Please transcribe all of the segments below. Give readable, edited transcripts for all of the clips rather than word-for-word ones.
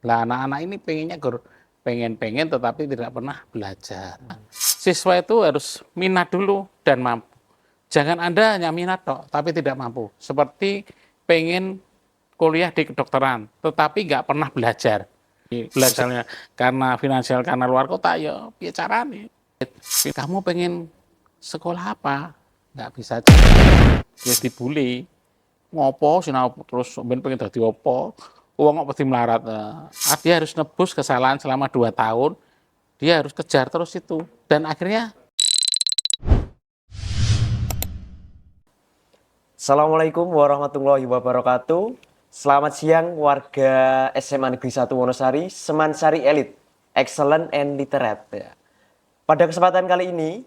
Lah anak-anak ini pengennya pengen-pengen tetapi tidak pernah belajar. Siswa itu harus minat dulu dan mampu. Jangan Anda hanya minat tok, tapi tidak mampu. Seperti pengen kuliah di kedokteran, tetapi nggak pernah belajar. Belajarnya karena finansial, karena luar kota, ya caranya. Kamu pengen sekolah apa? Nggak bisa jalan. Ya dibully. Ngopo sinau terus ben pengen dadi apa? Wong kok pasti melarat. Dia harus nebus kesalahan selama 2 tahun. Dia harus kejar terus itu. Dan akhirnya Assalamualaikum warahmatullahi wabarakatuh. Selamat siang warga SMA Negeri 1 Wonosari, Semansari Elit, Excellent and Literate. Ya. Pada kesempatan kali ini,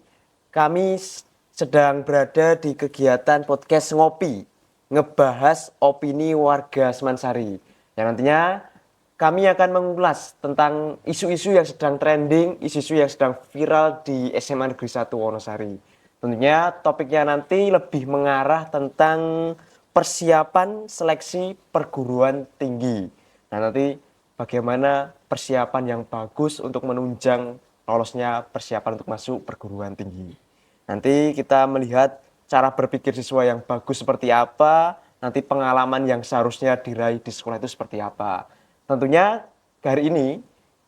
kami sedang berada di kegiatan podcast Ngopi, ngebahas opini warga Semansari. Yang nantinya kami akan mengulas tentang isu-isu yang sedang trending, isu-isu yang sedang viral di SMA Negeri 1 Wonosari. Tentunya topiknya nanti lebih mengarah tentang persiapan seleksi perguruan tinggi. Nah, nanti bagaimana persiapan yang bagus untuk menunjang lolosnya persiapan untuk masuk perguruan tinggi. Nanti kita melihat cara berpikir siswa yang bagus seperti apa, nanti pengalaman yang seharusnya diraih di sekolah itu seperti apa. Tentunya hari ini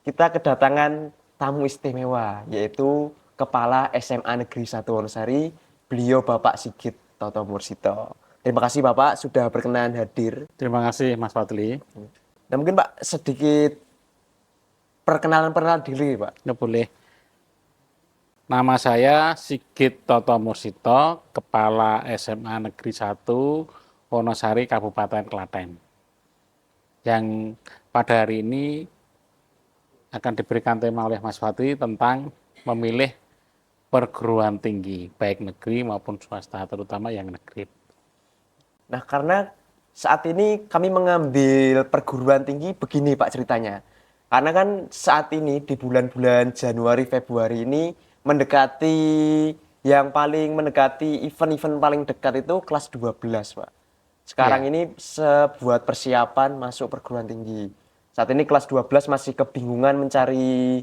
kita kedatangan tamu istimewa, yaitu Kepala SMA Negeri 1 Wonosari, beliau Bapak Sigit Toto Mursito. Terima kasih Bapak sudah berkenan hadir. terima kasih Mas Fadli. Nah mungkin Pak sedikit perkenalan diri Pak. Ya boleh. Nama saya Sigit Toto Mursito, Kepala SMA Negeri 1 Wonosari Kabupaten Klaten. Yang pada hari ini akan diberikan tema oleh Mas Fadli tentang memilih perguruan tinggi, baik negeri maupun swasta, terutama yang negeri. Nah karena saat ini kami mengambil perguruan tinggi begini Pak ceritanya. Karena kan saat ini di bulan-bulan Januari, Februari ini mendekati yang paling mendekati event-event paling dekat itu kelas 12 Pak. Sekarang Ya. ini sebuat persiapan masuk perguruan tinggi. Saat ini kelas 12 masih kebingungan mencari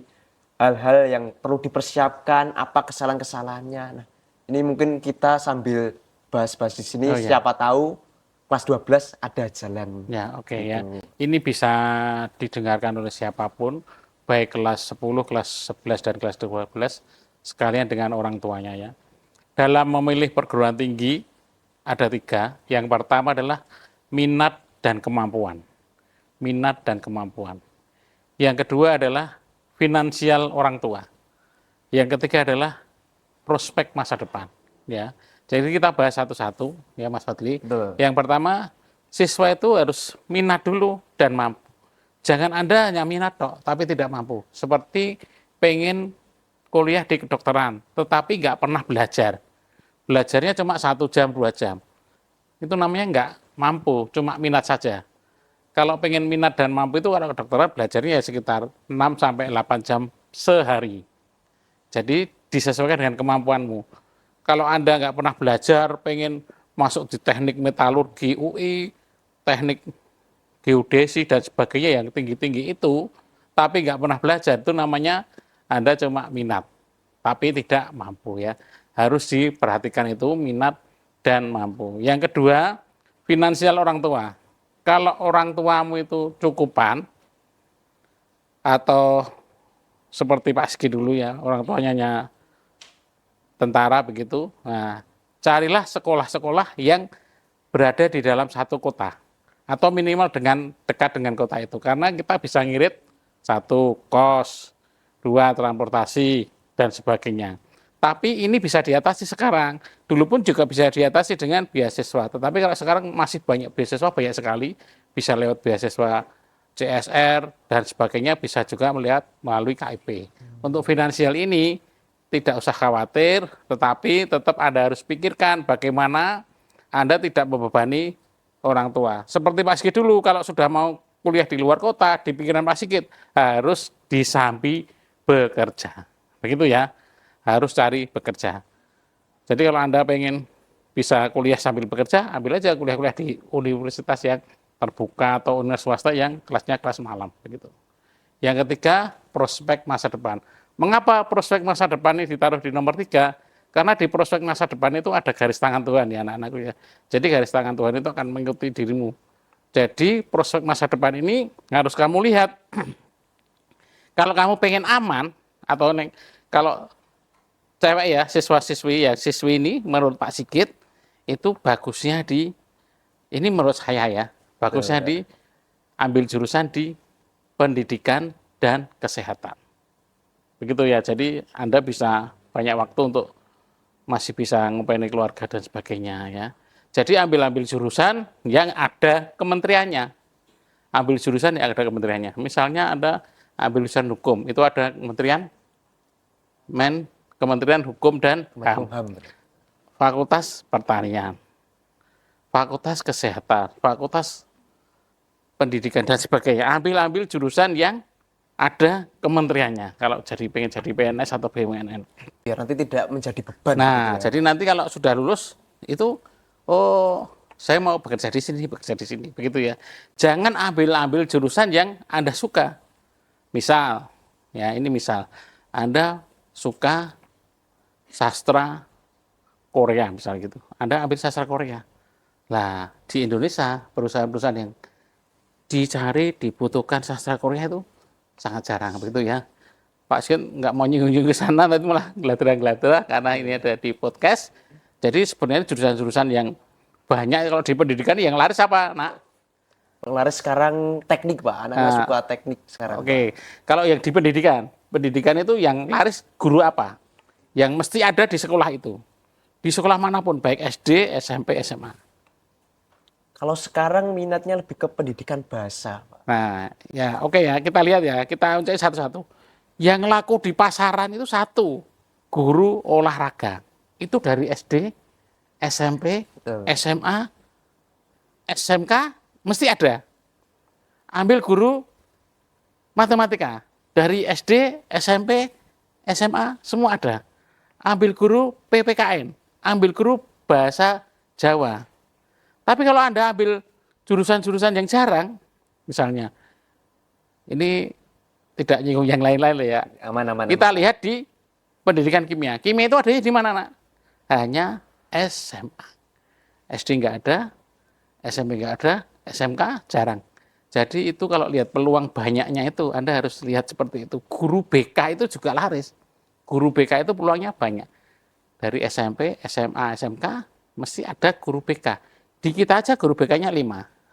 hal-hal yang perlu dipersiapkan, apa kesalahan-kesalahannya. Nah, ini mungkin kita sambil bahas-bahas di sini, Oh ya. siapa tahu kelas 12 ada jalan. Ya, oke ya. Gitu. Ini bisa didengarkan oleh siapapun, baik kelas 10, kelas 11, dan kelas 12, sekalian dengan orang tuanya ya. Dalam memilih perguruan tinggi, ada 3. Yang pertama adalah minat dan kemampuan. Minat dan kemampuan. Yang kedua adalah finansial orang tua. Yang ketiga adalah prospek masa depan. Ya, jadi kita bahas satu-satu, ya Mas Fadli. Betul. Yang pertama, siswa itu harus minat dulu dan mampu. Jangan Anda hanya minat tok, tapi tidak mampu. Seperti pengen kuliah di kedokteran, tetapi nggak pernah belajar. Belajarnya cuma 1 jam, 2 jam. Itu namanya nggak mampu, cuma minat saja. Kalau pengen minat dan mampu itu kalau kedokteran belajarnya ya sekitar 6 sampai 8 jam sehari. Jadi disesuaikan dengan kemampuanmu. Kalau Anda nggak pernah belajar, pengen masuk di teknik metalurgi UI, teknik geodesi dan sebagainya yang tinggi-tinggi itu, tapi nggak pernah belajar, itu namanya Anda cuma minat, tapi tidak mampu ya. Harus diperhatikan itu minat dan mampu. Yang kedua, finansial orang tua. Kalau orang tuamu itu cukupan, atau seperti Pak Sigi dulu ya, orang tuanya hanya tentara begitu. Nah, carilah sekolah-sekolah yang berada di dalam satu kota atau minimal dekat dengan kota itu, karena kita bisa ngirit 1 kos, 2 transportasi dan sebagainya. Tapi ini bisa diatasi sekarang. Dulu pun juga bisa diatasi dengan beasiswa. Tetapi kalau sekarang masih banyak beasiswa, banyak sekali. Bisa lewat beasiswa CSR dan sebagainya, bisa juga melihat melalui KIP. Untuk finansial ini tidak usah khawatir, tetapi tetap Anda harus pikirkan bagaimana Anda tidak membebani orang tua. Seperti Pak Sigit dulu, kalau sudah mau kuliah di luar kota, di pikiran Pak Sigit harus disambi bekerja. Begitu ya, harus cari bekerja. Jadi kalau Anda pengen bisa kuliah sambil bekerja, ambil aja kuliah-kuliah di universitas yang terbuka atau universitas swasta yang kelasnya kelas malam begitu. Yang ketiga, prospek masa depan. Mengapa prospek masa depan ini ditaruh di nomor 3? Karena di prospek masa depan itu ada garis tangan Tuhan ya anak-anakku ya. Jadi garis tangan Tuhan itu akan mengikuti dirimu. Jadi prospek masa depan ini harus kamu lihat. Kalau kamu pengen aman atau kalau cewek ya siswi ini menurut Pak Sigit itu bagusnya ini menurut saya ya bagusnya diambil jurusan di pendidikan dan kesehatan. Begitu ya, jadi Anda bisa banyak waktu untuk masih bisa ngupaini keluarga dan sebagainya ya. Jadi ambil jurusan yang ada kementeriannya. Ambil jurusan yang ada kementeriannya. Misalnya Anda ambil jurusan hukum, itu ada Kementerian Hukum dan HAM. Fakultas Pertanian, Fakultas Kesehatan, Fakultas Pendidikan dan sebagainya. Ambil jurusan yang ada kementeriannya. Kalau pengen jadi PNS atau BUMN. Biar nanti tidak menjadi beban. Nah, gitu ya. jadi nanti kalau sudah lulus itu, saya mau bekerja di sini, begitu ya. Jangan ambil jurusan yang Anda suka. Misal, ya ini misal, Anda suka sastra Korea misal gitu. Anda ambil sastra Korea. Nah, di Indonesia perusahaan-perusahaan yang dibutuhkan sastra Korea itu sangat jarang begitu ya. Pak Sigit nggak mau nyinggung ke sana, tapi malah geladra-geladra karena ini ada di podcast. Jadi sebenarnya jurusan-jurusan yang banyak kalau di pendidikan yang laris apa, Nak? Yang laris sekarang teknik, Pak. Anak-anak suka teknik sekarang. Oke. Kalau yang di pendidikan itu yang laris guru apa? Yang mesti ada di sekolah itu. Di sekolah manapun, baik SD, SMP, SMA. Kalau sekarang minatnya lebih ke pendidikan bahasa, Pak. Nah, ya oke ya, kita lihat ya, kita uncai satu-satu. Yang laku di pasaran itu satu, guru olahraga. Itu dari SD, SMP, Betul. SMA, SMK, mesti ada. Ambil guru matematika, dari SD, SMP, SMA, semua ada. Ambil guru PPKN, ambil guru bahasa Jawa. Tapi kalau Anda ambil jurusan-jurusan yang jarang, misalnya, ini tidak nyinggung yang lain-lain ya. Aman. Kita lihat di pendidikan kimia. Kimia itu adanya di mana, Nak? Hanya SMA. SD nggak ada, SMP nggak ada, SMK jarang. Jadi itu kalau lihat peluang banyaknya itu, Anda harus lihat seperti itu. Guru BK itu juga laris. Guru BK itu peluangnya banyak. Dari SMP, SMA, SMK, mesti ada guru BK. Di kita aja guru BK-nya 5.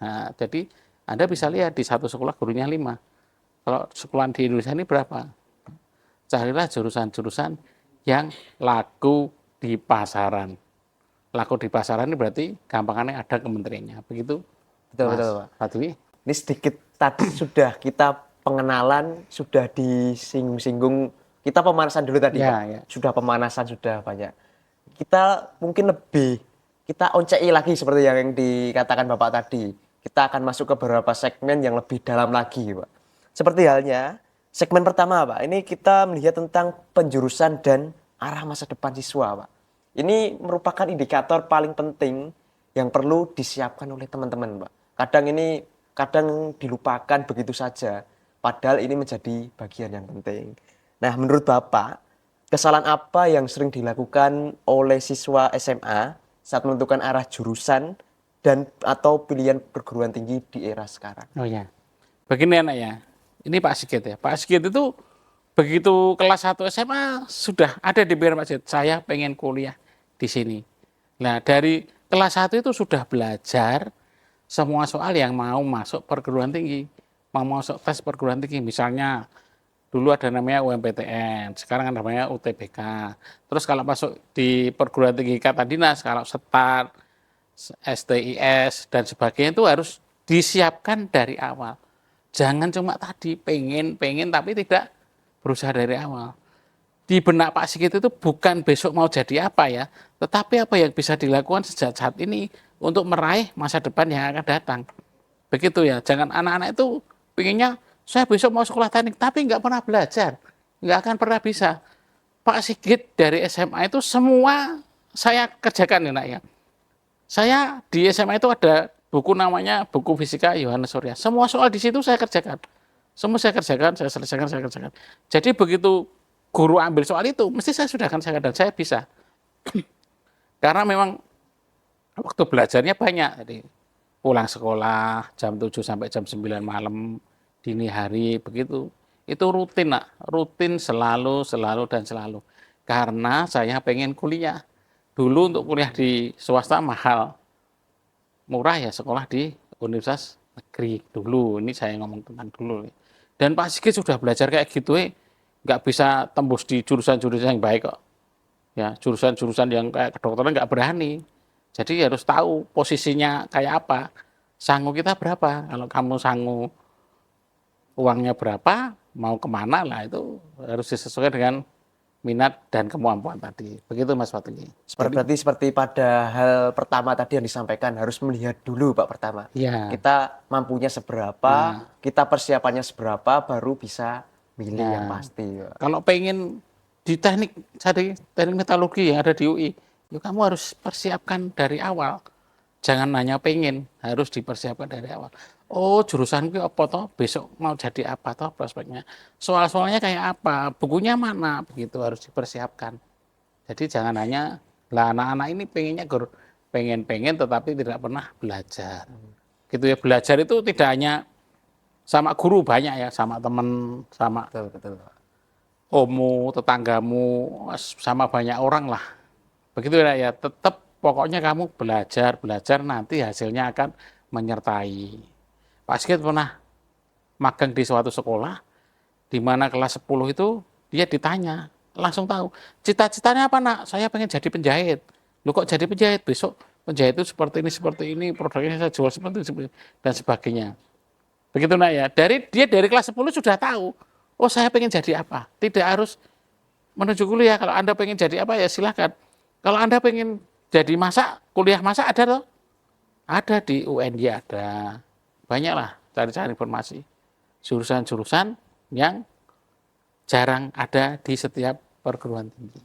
Nah, jadi Anda bisa lihat di satu sekolah gurunya 5. Kalau sekolah di Indonesia ini berapa? Carilah jurusan-jurusan yang laku di pasaran. Laku di pasaran ini berarti gampangannya ada kementeriannya. Begitu, Betul, Mas Pak. Fadli? Ini sedikit tadi sudah kita pengenalan, sudah disinggung-singgung. Kita pemanasan dulu tadi, Ya, Pak. ya. Sudah pemanasan, sudah banyak. Kita mungkin kita oncei lagi seperti yang dikatakan Bapak tadi. Kita akan masuk ke beberapa segmen yang lebih dalam lagi, Pak. Seperti halnya, segmen pertama, Pak. Ini kita melihat tentang penjurusan dan arah masa depan siswa, Pak. Ini merupakan indikator paling penting yang perlu disiapkan oleh teman-teman, Pak. Kadang dilupakan begitu saja, padahal ini menjadi bagian yang penting. Nah, menurut Bapak, kesalahan apa yang sering dilakukan oleh siswa SMA saat menentukan arah jurusan dan atau pilihan perguruan tinggi di era sekarang? Oh ya, begini anak ya. Ini Pak Sigit ya. Pak Sigit itu begitu kelas 1 SMA sudah ada di pikiran Pak Sigit. Saya pengen kuliah di sini. Nah dari kelas 1 itu sudah belajar semua soal yang mau masuk perguruan tinggi. Mau masuk tes perguruan tinggi. Misalnya dulu ada namanya UMPTN, sekarang ada namanya UTBK. Terus kalau masuk di perguruan tinggi kata dinas, kalau STAR, STIS, dan sebagainya itu harus disiapkan dari awal. Jangan cuma tadi pengen tapi tidak berusaha dari awal. Di benak Pak Sigit itu bukan besok mau jadi apa ya, tetapi apa yang bisa dilakukan sejak saat ini untuk meraih masa depan yang akan datang. Begitu ya, jangan anak-anak itu pengennya saya besok mau sekolah teknik, tapi nggak pernah belajar, nggak akan pernah bisa. Pak Sigit dari SMA itu semua saya kerjakan ya, Nak ya. Saya di SMA itu ada buku namanya buku fisika Yohanes Surya. Semua soal di situ saya kerjakan. Semua saya kerjakan, saya selesaikan, saya kerjakan. Jadi begitu guru ambil soal itu, mesti saya sudah akan saya dan saya bisa. Karena memang waktu belajarnya banyak. Jadi pulang sekolah jam 7 sampai jam 9 malam, dini hari, begitu. Itu rutin, nak. Rutin selalu, selalu, dan selalu. Karena saya pengen kuliah. Dulu untuk kuliah di swasta mahal. Murah ya sekolah di universitas negeri dulu. Ini saya ngomong tentang dulu. Dan Pak Sigit sudah belajar kayak gitu, nggak bisa tembus di jurusan-jurusan yang baik kok. Ya, jurusan-jurusan yang kayak kedokteran nggak berani. Jadi harus tahu posisinya kayak apa. Sangu kita berapa? Kalau kamu sangu uangnya berapa, mau kemana lah itu harus disesuaikan dengan minat dan kemampuan tadi. Begitu Mas Fatih. Berarti seperti pada hal pertama tadi yang disampaikan, harus melihat dulu Pak pertama. Ya. Kita mampunya seberapa, kita persiapannya seberapa, baru bisa milih yang pasti. Pak. Kalau pengen di teknik metalurgi yang ada di UI, ya kamu harus persiapkan dari awal. Jangan hanya pengen, harus dipersiapkan dari awal. Oh, jurusanku apa toh? Besok mau jadi apa toh prospeknya? Soal-soalnya kayak apa? Bukunya mana? Begitu harus dipersiapkan. Jadi jangan hanya lah anak-anak ini pengennya pengen-pengen tetapi tidak pernah belajar. Gitu ya, belajar itu tidak hanya sama guru banyak ya, sama teman, sama Betul, betul. Pak. omu, tetanggamu, sama banyak orang lah. Begitu ya, tetap pokoknya kamu belajar, belajar nanti hasilnya akan menyertai. Pak Sigit pernah magang di suatu sekolah, di mana kelas 10 itu dia ditanya, langsung tahu, cita-citanya apa nak? Saya pengen jadi penjahit. Lu kok jadi penjahit? Besok penjahit itu seperti ini, produknya saya jual seperti ini, dan sebagainya. Begitu nak ya, dia dari kelas 10 sudah tahu, oh saya pengen jadi apa. Tidak harus menuju kuliah, kalau Anda pengen jadi apa ya silahkan. Kalau Anda pengen jadi masak, kuliah masak ada loh. Ada di UNY ada. Banyak lah cari-cari informasi. Jurusan-jurusan yang jarang ada di setiap perguruan tinggi.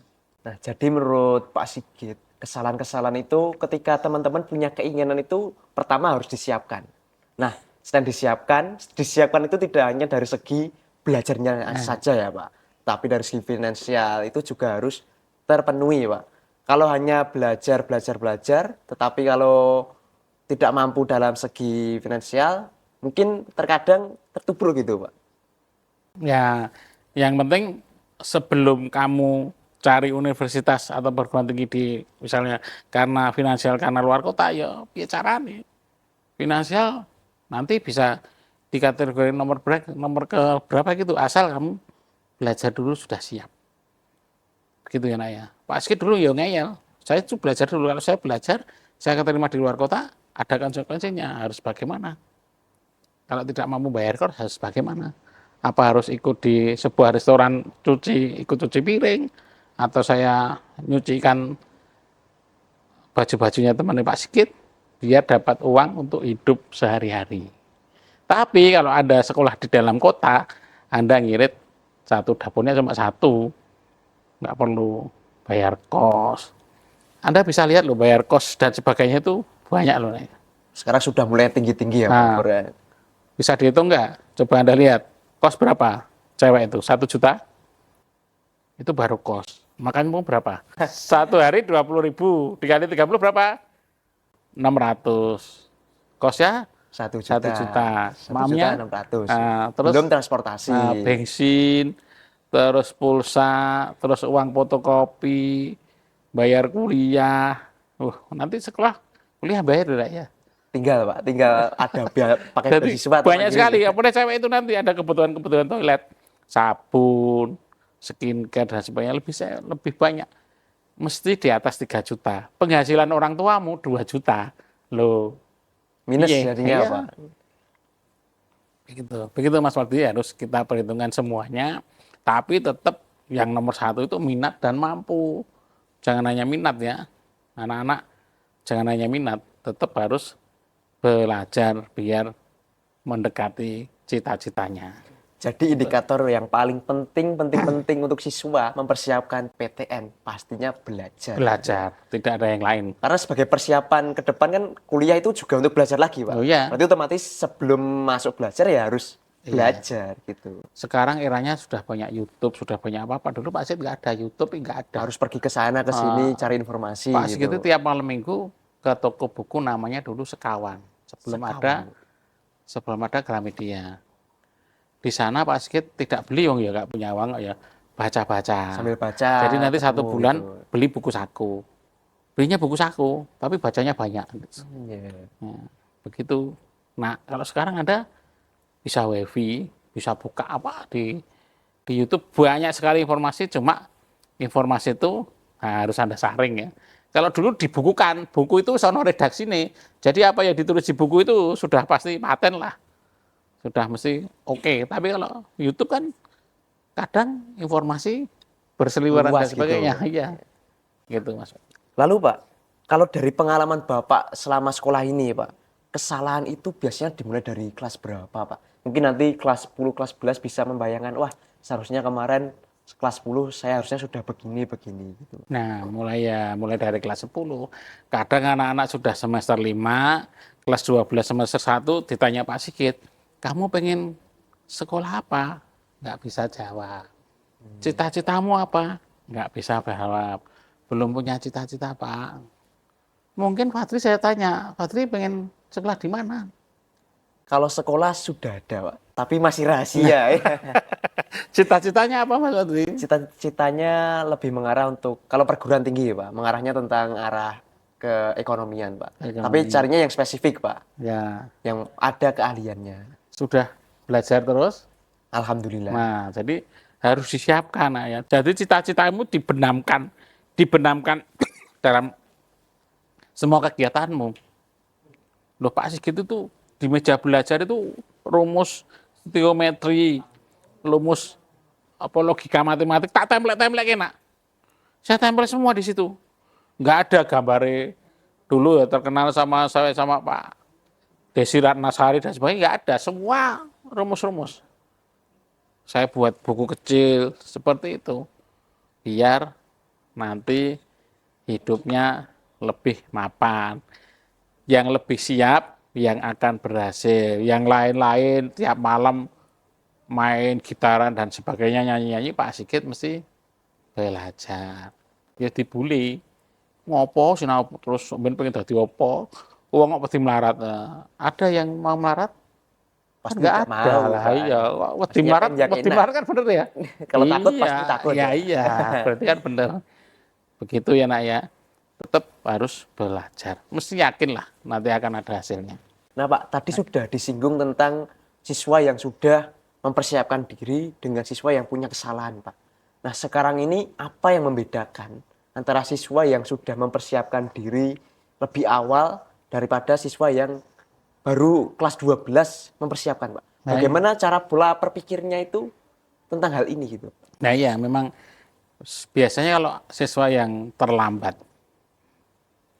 Nah, jadi menurut Pak Sigit, kesalahan-kesalahan itu ketika teman-teman punya keinginan itu pertama harus disiapkan. Nah, selain disiapkan itu tidak hanya dari segi belajarnya saja ya Pak, tapi dari segi finansial itu juga harus terpenuhi Pak. Kalau hanya belajar, tetapi kalau tidak mampu dalam segi finansial, mungkin terkadang tertubruk gitu Pak. Ya, yang penting sebelum kamu cari universitas atau perguruan tinggi di misalnya karena finansial karena luar kota ya caranya. Finansial nanti bisa di kategori nomor ke berapa gitu asal kamu belajar dulu sudah siap. Begitu ya nak ya. Pak Sigit dulu ya ngeyel. Saya tuh belajar dulu, kalau saya belajar saya keterima di luar kota ada konsekuensinya, harus bagaimana. Kalau tidak mampu bayar kos harus bagaimana. Apa harus ikut di sebuah restoran ikut cuci piring, atau saya nyucikan baju-bajunya teman Pak Sigit biar dapat uang untuk hidup sehari-hari. Tapi kalau ada sekolah di dalam kota, Anda ngirit satu dapurnya cuma satu, nggak perlu bayar kos. Anda bisa lihat loh bayar kos dan sebagainya itu banyak loh. Sekarang sudah mulai tinggi-tinggi ya Pak. Bisa dihitung nggak? Coba Anda lihat kos berapa cewek itu 1 juta, itu baru kos. Makanmu berapa? Satu hari 20.000 dikali 30 berapa? 600. Kosnya 1 juta. 1 juta. 1.600.000. Terus belum transportasi. Bensin, terus pulsa, terus uang fotokopi, bayar kuliah. Nanti sekolah kuliah bayar tidak ya? Tinggal Pak, ada pakai beasiswa. Banyak sekali. Apalagi cewek itu nanti ada kebutuhan toilet, sabun, skincare dan sebagainya lebih banyak. Mesti di atas 3 juta. Penghasilan orang tuamu 2 juta. Loh. Minus jadinya iya. Pak. Begitu Mas Wardi, harus kita perhitungkan semuanya. Tapi tetap yang nomor satu itu minat dan mampu. Jangan hanya minat ya. Anak-anak jangan hanya minat, tetap harus belajar biar mendekati cita-citanya. Jadi indikator yang paling penting untuk siswa mempersiapkan PTN pastinya belajar. Belajar, tidak ada yang lain. Karena sebagai persiapan ke depan kan kuliah itu juga untuk belajar lagi, Pak. Oh iya. Berarti otomatis sebelum masuk belajar ya harus belajar gitu. Sekarang eranya sudah banyak YouTube, sudah banyak apa-apa. Dulu Pak Sigit nggak ada YouTube, nggak ada. Harus pergi ke sana ke sini cari informasi Pak Sigit gitu. itu tiap malam minggu ke toko buku namanya dulu Sekawan. Sebelum ada Gramedia. Di sana Pak Sigit tidak beli, ya nggak punya uang ya, baca-baca. Sambil baca. Jadi nanti ketemu 1 bulan gitu. beli buku saku. Belinya buku saku, tapi bacanya banyak. Iya. Nah, begitu. Nah, kalau sekarang ada bisa wifi, bisa buka apa di YouTube, banyak sekali informasi. Cuma informasi itu harus Anda saring ya. Kalau dulu dibukukan, buku itu sono redaksi nih. Jadi apa yang ditulis di buku itu sudah pasti paten lah. Sudah mesti oke. Tapi kalau YouTube kan kadang informasi berseliweran dan Luas sebagainya. gitu. Iya. Gitu Mas. Lalu Pak, kalau dari pengalaman Bapak selama sekolah ini Pak, kesalahan itu biasanya dimulai dari kelas berapa Pak? Mungkin nanti kelas 10, kelas 11 bisa membayangkan, wah seharusnya kemarin kelas 10 saya harusnya sudah begini gitu. Nah, mulai dari kelas 10. Kadang anak-anak sudah semester 5, kelas 12 semester 1 ditanya Pak Sigit, "Kamu pengen sekolah apa?" Nggak bisa jawab. "Cita-citamu apa?" Nggak bisa jawab. Belum punya cita-cita, Pak. Mungkin Fadri saya tanya, "Fadri pengen sekolah di mana?" Kalau sekolah sudah ada Pak, tapi masih rahasia ya. Cita-citanya apa Mas Fadri? Cita-citanya lebih mengarah untuk, kalau perguruan tinggi Pak, mengarahnya tentang arah keekonomian Pak. Ekonomi. Tapi carinya yang spesifik Pak, Ya, yang ada keahliannya. sudah belajar terus? Alhamdulillah. Nah, jadi harus disiapkan ya. Jadi cita-citamu dibenamkan dalam semua kegiatanmu. Loh Pak Sigit itu di meja belajar itu rumus geometri, rumus apa logika matematik tak template enak. Saya tempel semua di situ. Nggak ada gambare dulu ya terkenal sama saya sama Pak Desi Ratnasari dan sebagainya, nggak ada. Semua rumus-rumus. Saya buat buku kecil seperti itu. Biar nanti hidupnya lebih mapan. Yang lebih siap, yang akan berhasil. Yang lain-lain tiap malam main gitaran dan sebagainya, nyanyi-nyanyi, Pak Sigit mesti belajar. Ya dibully. Ngopo sinau terus pengen dadi opo? Wong kok pasti melarat. Ada yang mau melarat? Pasti Nggak nggak ada mau, lah, Pak. iya. Wedi Pastinya melarat, kan yang wedi enak. melarat kan bener ya. Kalau takut pasti takut Iya, ya. iya, berarti kan bener. Begitu ya nak ya. Tetap harus belajar. Mesti yakin lah nanti akan ada hasilnya. Nah Pak, tadi sudah disinggung tentang siswa yang sudah mempersiapkan diri dengan siswa yang punya kesalahan Pak. Nah sekarang ini apa yang membedakan antara siswa yang sudah mempersiapkan diri lebih awal daripada siswa yang baru kelas 12 mempersiapkan Pak? Nah, Bagaimana cara pola berpikirnya itu tentang hal ini gitu? Nah iya, memang biasanya kalau siswa yang terlambat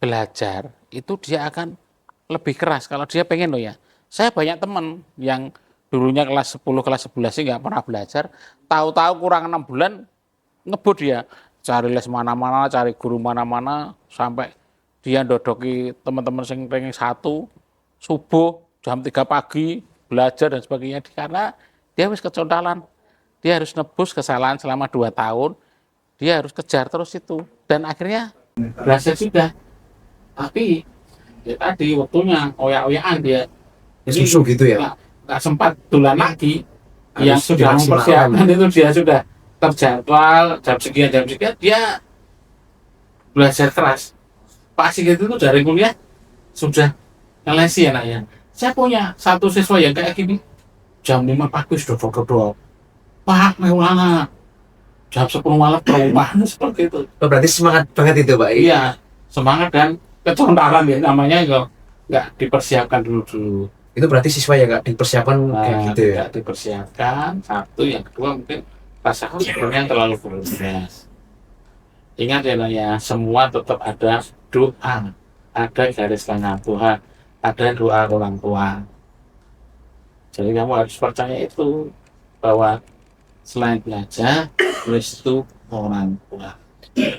belajar, itu dia akan lebih keras kalau dia pengen loh ya. Saya banyak teman yang dulunya kelas 10, kelas 11 sih nggak pernah belajar, tahu-tahu kurang 6 bulan ngebut dia. Cari les mana-mana, cari guru mana-mana, sampai dia dodoki teman-teman yang ranking 1, subuh, jam 3 pagi, belajar dan sebagainya. Karena dia harus kecontalan. Dia harus nebus kesalahan selama 2 tahun, dia harus kejar terus itu. Dan akhirnya berhasil sudah. Tapi ya tadi waktunya oyak-oyakan dia. Jadi Susu gitu ya? nggak sempat dolan lagi. Harus Yang sudah dimaksimalkan. mempersiapkan itu dia sudah terjadwal jam sekian dia belajar keras. Pak Sigit itu dari kuliah sudah ngelesi anaknya. Saya punya satu siswa yang kayak gini, jam 5 pagi sudah dodol. Pak, Maulana, jam 10 malam ke rumah, seperti itu. Oh, berarti semangat banget itu Pak? Iya, semangat dan kecontaran ya namanya, kalau nggak dipersiapkan dulu. Itu berarti siswa yang nggak dipersiapkan kayak gitu ya? Tidak dipersiapkan, satu, yang kedua mungkin rasa yang terlalu berlebihan. Ingat ya Nak, ya, semua tetap ada doa, ada garis tangan Tuhan, ada doa orang tua. Jadi kamu harus percaya itu. bahwa selain belajar, tulis itu orang tua.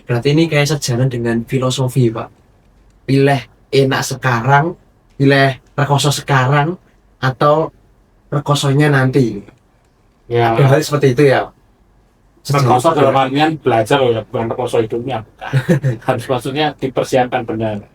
Berarti ini kayak sejalan dengan filosofi, Pak. Pilih enak sekarang, pilih rekoso sekarang, atau rekosonya nanti. Ya, Ada hal seperti itu ya. rekoso dalam artian belajar loh ya, bukan rekoso hidupnya, bukan. Harus maksudnya dipersiapkan benar.